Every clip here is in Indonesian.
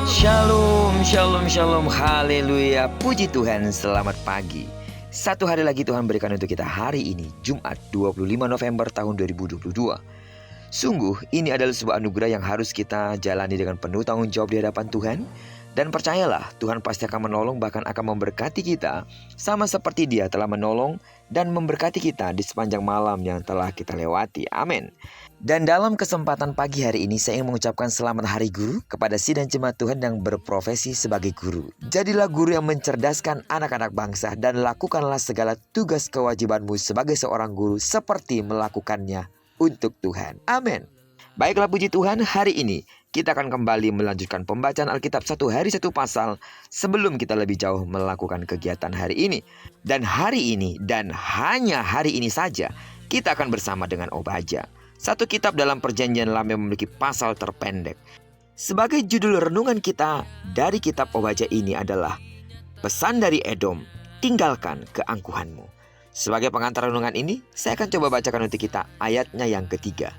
Shalom, shalom, shalom, haleluya. Puji Tuhan, selamat pagi. Satu hari lagi Tuhan berikan untuk kita hari ini, Jumat 25 November tahun 2022. Sungguh, ini adalah sebuah anugerah yang harus kita jalani dengan penuh tanggung jawab di hadapan Tuhan. Dan percayalah, Tuhan pasti akan menolong, bahkan akan memberkati kita, sama seperti Dia telah menolong dan memberkati kita di sepanjang malam yang telah kita lewati. Amin. Dan dalam kesempatan pagi hari ini, saya ingin mengucapkan selamat Hari Guru kepada sidang jemaat Tuhan yang berprofesi sebagai guru. Jadilah guru yang mencerdaskan anak-anak bangsa dan lakukanlah segala tugas kewajibanmu sebagai seorang guru seperti melakukannya untuk Tuhan. Amin. Baiklah puji Tuhan, hari ini kita akan kembali melanjutkan pembacaan Alkitab satu hari satu pasal sebelum kita lebih jauh melakukan kegiatan hari ini. Dan hari ini dan hanya hari ini saja kita akan bersama dengan Obadya. Satu kitab dalam perjanjian lama yang memiliki pasal terpendek. Sebagai judul renungan kita dari kitab Obadya ini adalah Pesan dari Edom, tinggalkan keangkuhanmu. Sebagai pengantar renungan ini, saya akan coba bacakan untuk kita ayatnya yang ketiga.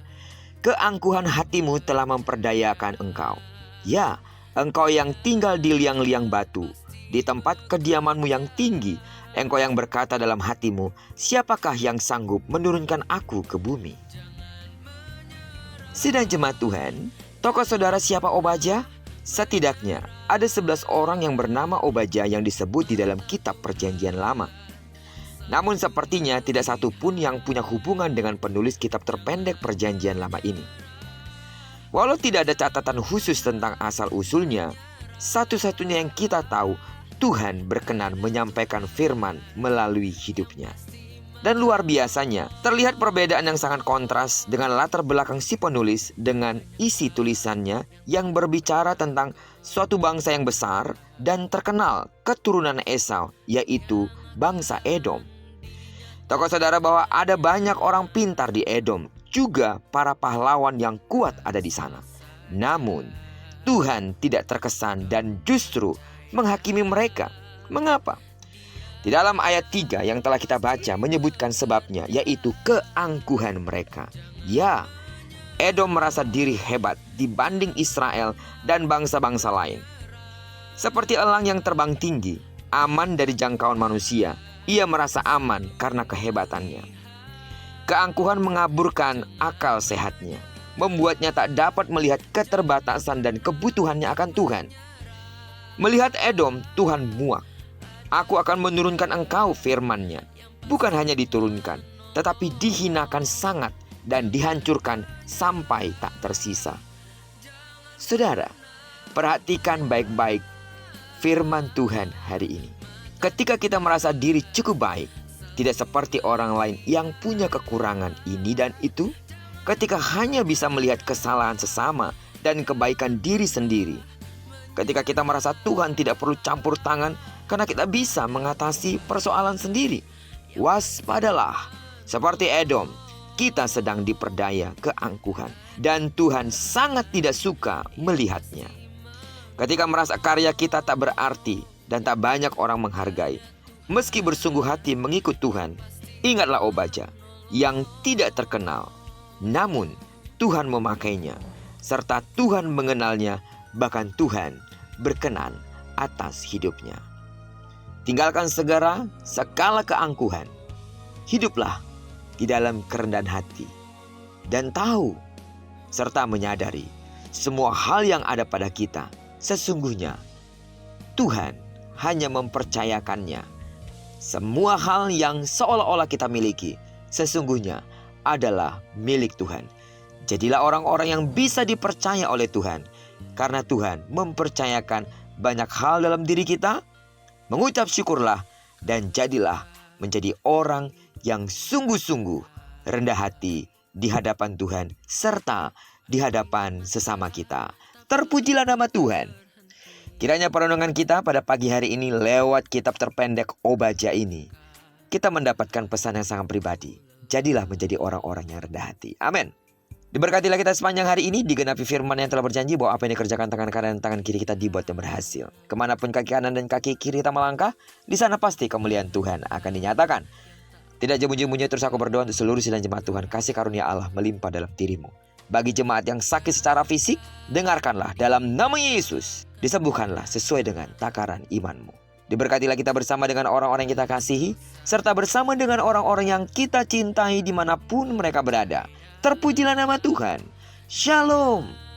Keangkuhan hatimu telah memperdayakan engkau. Ya, engkau yang tinggal di liang-liang batu, di tempat kediamanmu yang tinggi, engkau yang berkata dalam hatimu, siapakah yang sanggup menurunkan aku ke bumi? Sidang jemaat Tuhan, tokoh saudara siapa Obadya? Setidaknya ada 11 orang yang bernama Obadya yang disebut di dalam kitab perjanjian lama. Namun sepertinya tidak satu pun yang punya hubungan dengan penulis kitab terpendek perjanjian lama ini. Walau tidak ada catatan khusus tentang asal-usulnya, satu-satunya yang kita tahu, Tuhan berkenan menyampaikan firman melalui hidupnya. Dan luar biasanya, terlihat perbedaan yang sangat kontras dengan latar belakang si penulis dengan isi tulisannya yang berbicara tentang suatu bangsa yang besar dan terkenal keturunan Esau, yaitu bangsa Edom. Tokoh saudara bahwa ada banyak orang pintar di Edom, juga para pahlawan yang kuat ada di sana. Namun, Tuhan tidak terkesan dan justru menghakimi mereka. Mengapa? Di dalam ayat 3 yang telah kita baca menyebutkan sebabnya, yaitu keangkuhan mereka. Ya, Edom merasa diri hebat dibanding Israel dan bangsa-bangsa lain. Seperti elang yang terbang tinggi, aman dari jangkauan manusia, ia merasa aman karena kehebatannya. Keangkuhan mengaburkan akal sehatnya, membuatnya tak dapat melihat keterbatasan dan kebutuhannya akan Tuhan. Melihat Edom, Tuhan muak. Aku akan menurunkan engkau, firman-Nya. Bukan hanya diturunkan, tetapi dihinakan sangat dan dihancurkan sampai tak tersisa. Saudara, perhatikan baik-baik firman Tuhan hari ini. Ketika kita merasa diri cukup baik, tidak seperti orang lain yang punya kekurangan ini dan itu, ketika hanya bisa melihat kesalahan sesama dan kebaikan diri sendiri, ketika kita merasa Tuhan tidak perlu campur tangan karena kita bisa mengatasi persoalan sendiri, waspadalah, seperti Edom, kita sedang diperdaya keangkuhan dan Tuhan sangat tidak suka melihatnya. Ketika merasa karya kita tak berarti dan tak banyak orang menghargai, meski bersungguh hati mengikut Tuhan, ingatlah Obadya yang tidak terkenal, namun Tuhan memakainya, serta Tuhan mengenalnya, bahkan Tuhan berkenan atas hidupnya. Tinggalkan segala keangkuhan, hiduplah di dalam kerendahan hati, dan tahu serta menyadari semua hal yang ada pada kita, sesungguhnya Tuhan hanya mempercayakannya. Semua hal yang seolah-olah kita miliki sesungguhnya adalah milik Tuhan. Jadilah orang-orang yang bisa dipercaya oleh Tuhan, karena Tuhan mempercayakan banyak hal dalam diri kita. Mengucap syukurlah dan jadilah menjadi orang yang sungguh-sungguh rendah hati di hadapan Tuhan serta di hadapan sesama kita. Terpujilah nama Tuhan. Kiranya perenungan kita pada pagi hari ini lewat kitab terpendek Obadya ini, kita mendapatkan pesan yang sangat pribadi. Jadilah menjadi orang-orang yang rendah hati. Amin. Diberkatilah kita sepanjang hari ini, digenapi firman yang telah berjanji bahwa apa yang dikerjakan tangan kanan dan tangan kiri kita dibuat dan berhasil. Kemanapun kaki kanan dan kaki kiri kita melangkah, di sana pasti kemuliaan Tuhan akan dinyatakan. Tidak jemu-jemunya terus aku berdoa untuk seluruh sidang jemaat Tuhan. Kasih karunia Allah melimpah dalam dirimu. Bagi jemaat yang sakit secara fisik, dengarkanlah dalam nama Yesus. Disembuhkanlah sesuai dengan takaran imanmu. Diberkatilah kita bersama dengan orang-orang yang kita kasihi, serta bersama dengan orang-orang yang kita cintai dimanapun mereka berada. Terpujilah nama Tuhan. Shalom.